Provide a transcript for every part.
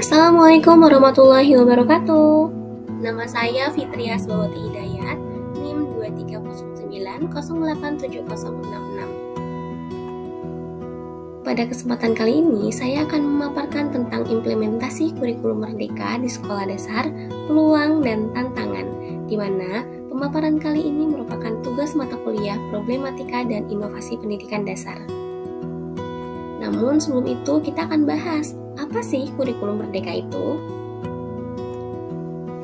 Assalamualaikum warahmatullahi wabarakatuh. Nama saya Fitria Swawati Hidayat, NIM 2309087066. Pada kesempatan kali ini, saya akan memaparkan tentang implementasi kurikulum merdeka di sekolah dasar, peluang dan tantangan, di mana pemaparan kali ini merupakan tugas mata kuliah problematika dan inovasi pendidikan dasar. Namun sebelum itu kita akan bahas, apa sih kurikulum merdeka itu?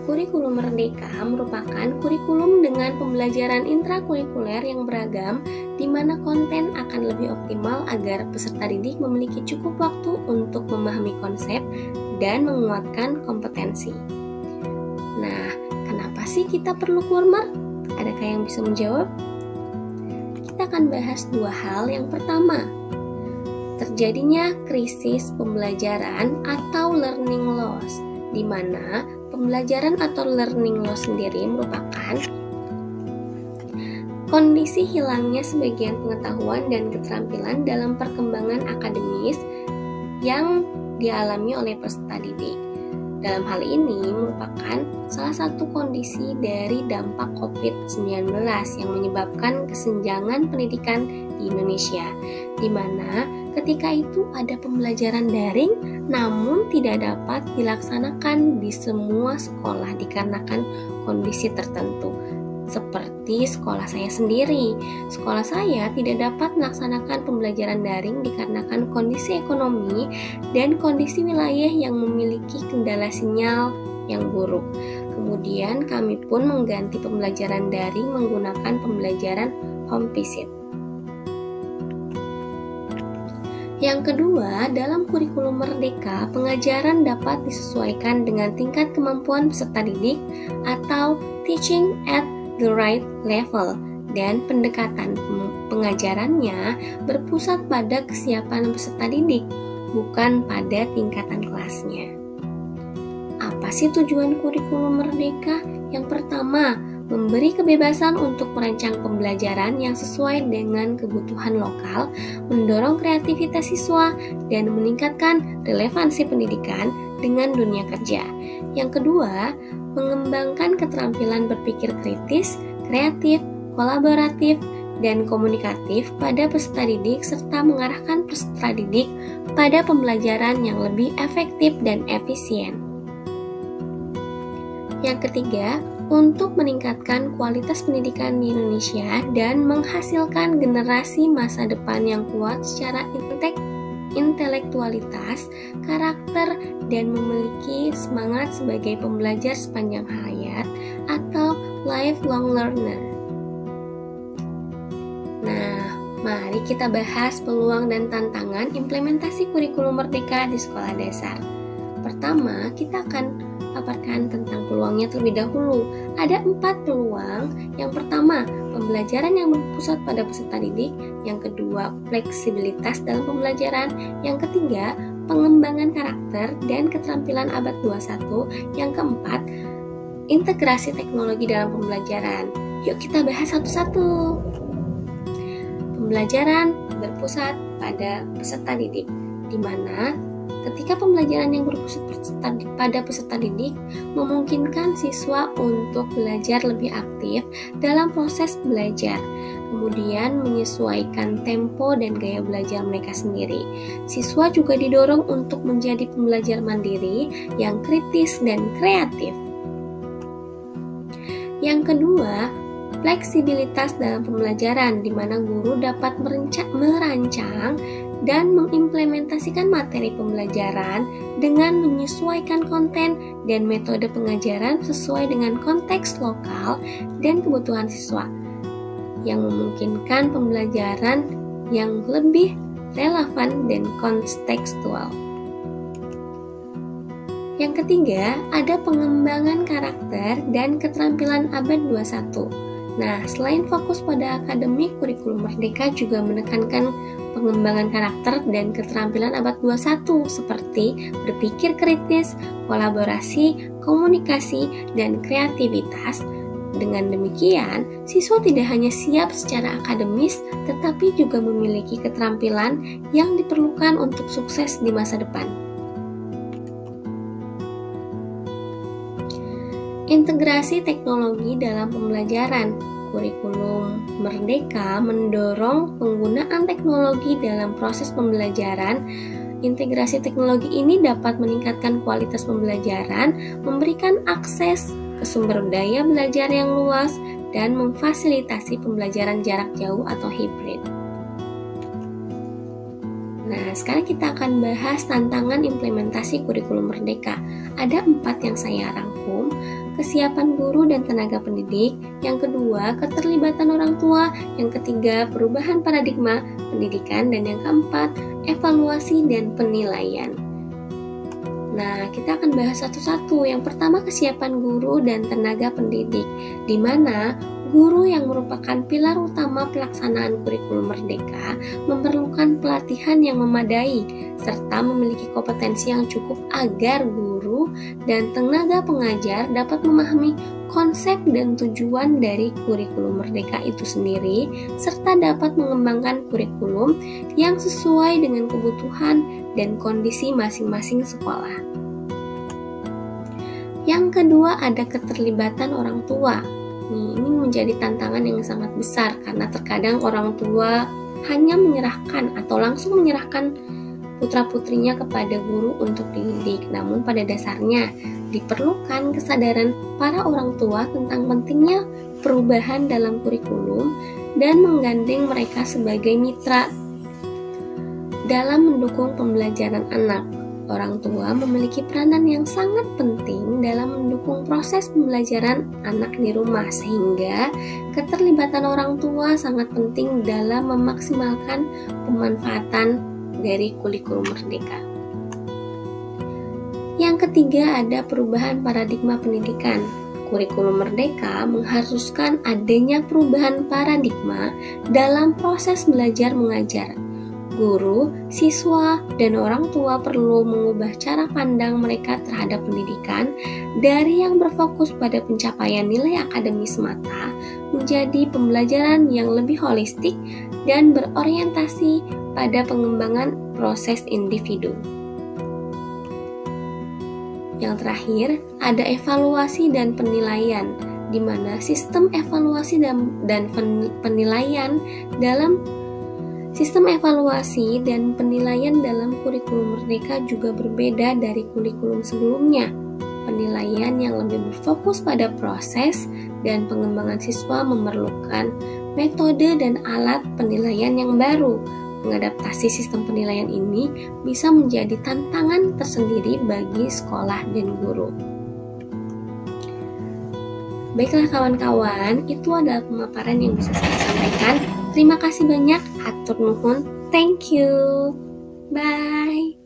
Kurikulum merdeka merupakan kurikulum dengan pembelajaran intrakurikuler yang beragam, di mana konten akan lebih optimal agar peserta didik memiliki cukup waktu untuk memahami konsep dan menguatkan kompetensi. Nah, kenapa sih kita perlu kurmer? Adakah yang bisa menjawab? Kita akan bahas dua hal. Yang pertama, terjadinya krisis pembelajaran atau learning loss, di mana pembelajaran atau learning loss sendiri merupakan kondisi hilangnya sebagian pengetahuan dan keterampilan dalam perkembangan akademis yang dialami oleh peserta didik. Dalam hal ini merupakan salah satu kondisi dari dampak COVID-19 yang menyebabkan kesenjangan pendidikan di Indonesia, di mana ketika itu ada pembelajaran daring namun tidak dapat dilaksanakan di semua sekolah dikarenakan kondisi tertentu. Seperti sekolah saya sendiri, sekolah saya tidak dapat melaksanakan pembelajaran daring dikarenakan kondisi ekonomi dan kondisi wilayah yang memiliki kendala sinyal yang buruk. Kemudian kami pun mengganti pembelajaran daring menggunakan pembelajaran home visit. Yang kedua, dalam kurikulum merdeka, pengajaran dapat disesuaikan dengan tingkat kemampuan peserta didik atau teaching at the right level, dan pendekatan pengajarannya berpusat pada kesiapan peserta didik, bukan pada tingkatan kelasnya. Apa sih tujuan kurikulum merdeka? Yang pertama, memberi kebebasan untuk merancang pembelajaran yang sesuai dengan kebutuhan lokal, mendorong kreativitas siswa, dan meningkatkan relevansi pendidikan dengan dunia kerja. Yang kedua, mengembangkan keterampilan berpikir kritis, kreatif, kolaboratif, dan komunikatif pada peserta didik serta mengarahkan peserta didik pada pembelajaran yang lebih efektif dan efisien. Yang ketiga, untuk meningkatkan kualitas pendidikan di Indonesia dan menghasilkan generasi masa depan yang kuat secara intelektualitas, karakter, dan memiliki semangat sebagai pembelajar sepanjang hayat atau lifelong learner. Nah, mari kita bahas peluang dan tantangan implementasi kurikulum merdeka di sekolah dasar. Pertama, kita akan paparkan tentang peluangnya terlebih dahulu. Ada 4 peluang. Yang pertama, pembelajaran yang berpusat pada peserta didik. Yang kedua, fleksibilitas dalam pembelajaran. Yang ketiga, pengembangan karakter dan keterampilan abad 21. Yang keempat, integrasi teknologi dalam pembelajaran. Yuk kita bahas satu-satu. Pembelajaran berpusat pada peserta didik, di mana ketika pembelajaran yang berpusat pada peserta didik memungkinkan siswa untuk belajar lebih aktif dalam proses belajar, kemudian menyesuaikan tempo dan gaya belajar mereka sendiri. Siswa juga didorong untuk menjadi pembelajar mandiri yang kritis dan kreatif. Yang kedua, fleksibilitas dalam pembelajaran, di mana guru dapat merancang dan mengimplementasikan materi pembelajaran dengan menyesuaikan konten dan metode pengajaran sesuai dengan konteks lokal dan kebutuhan siswa, yang memungkinkan pembelajaran yang lebih relevan dan kontekstual. Yang ketiga, ada pengembangan karakter dan keterampilan abad 21. Nah, selain fokus pada akademik, kurikulum merdeka juga menekankan pengembangan karakter dan keterampilan abad 21 seperti berpikir kritis, kolaborasi, komunikasi, dan kreativitas. Dengan demikian, siswa tidak hanya siap secara akademis, tetapi juga memiliki keterampilan yang diperlukan untuk sukses di masa depan. Integrasi teknologi dalam pembelajaran. Kurikulum Merdeka mendorong penggunaan teknologi dalam proses pembelajaran. Integrasi teknologi ini dapat meningkatkan kualitas pembelajaran, memberikan akses ke sumber daya belajar yang luas, dan memfasilitasi pembelajaran jarak jauh atau hibrid. Nah, sekarang kita akan bahas tantangan implementasi kurikulum Merdeka. Ada 4 yang saya rangkum. Kesiapan guru dan tenaga pendidik. Yang kedua, keterlibatan orang tua. Yang ketiga, perubahan paradigma pendidikan. Dan yang keempat, evaluasi dan penilaian. Nah, kita akan bahas satu-satu. Yang pertama, kesiapan guru dan tenaga pendidik, di mana guru yang merupakan pilar utama pelaksanaan kurikulum Merdeka memerlukan pelatihan yang memadai serta memiliki kompetensi yang cukup agar guru dan tenaga pengajar dapat memahami konsep dan tujuan dari kurikulum Merdeka itu sendiri serta dapat mengembangkan kurikulum yang sesuai dengan kebutuhan dan kondisi masing-masing sekolah. Yang kedua, ada keterlibatan orang tua. Ini menjadi tantangan yang sangat besar karena terkadang orang tua hanya menyerahkan atau langsung menyerahkan putra-putrinya kepada guru untuk dididik. Namun pada dasarnya diperlukan kesadaran para orang tua tentang pentingnya perubahan dalam kurikulum dan menggandeng mereka sebagai mitra dalam mendukung pembelajaran anak. Orang tua memiliki peranan yang sangat penting dalam mendukung proses pembelajaran anak di rumah, sehingga keterlibatan orang tua sangat penting dalam memaksimalkan pemanfaatan dari kurikulum Merdeka. Yang ketiga, ada perubahan paradigma pendidikan. Kurikulum Merdeka mengharuskan adanya perubahan paradigma dalam proses belajar mengajar. Guru, siswa, dan orang tua perlu mengubah cara pandang mereka terhadap pendidikan dari yang berfokus pada pencapaian nilai akademis semata menjadi pembelajaran yang lebih holistik dan berorientasi pada pengembangan proses individu. Yang terakhir, ada evaluasi dan penilaian, di mana sistem evaluasi dan penilaian dalam Sistem evaluasi dan penilaian dalam kurikulum Merdeka juga berbeda dari kurikulum sebelumnya. Penilaian yang lebih berfokus pada proses dan pengembangan siswa memerlukan metode dan alat penilaian yang baru. Mengadaptasi sistem penilaian ini bisa menjadi tantangan tersendiri bagi sekolah dan guru. Baiklah kawan-kawan, itu adalah pemaparan yang bisa saya sampaikan. Terima kasih banyak, hatur nuhun, thank you, bye.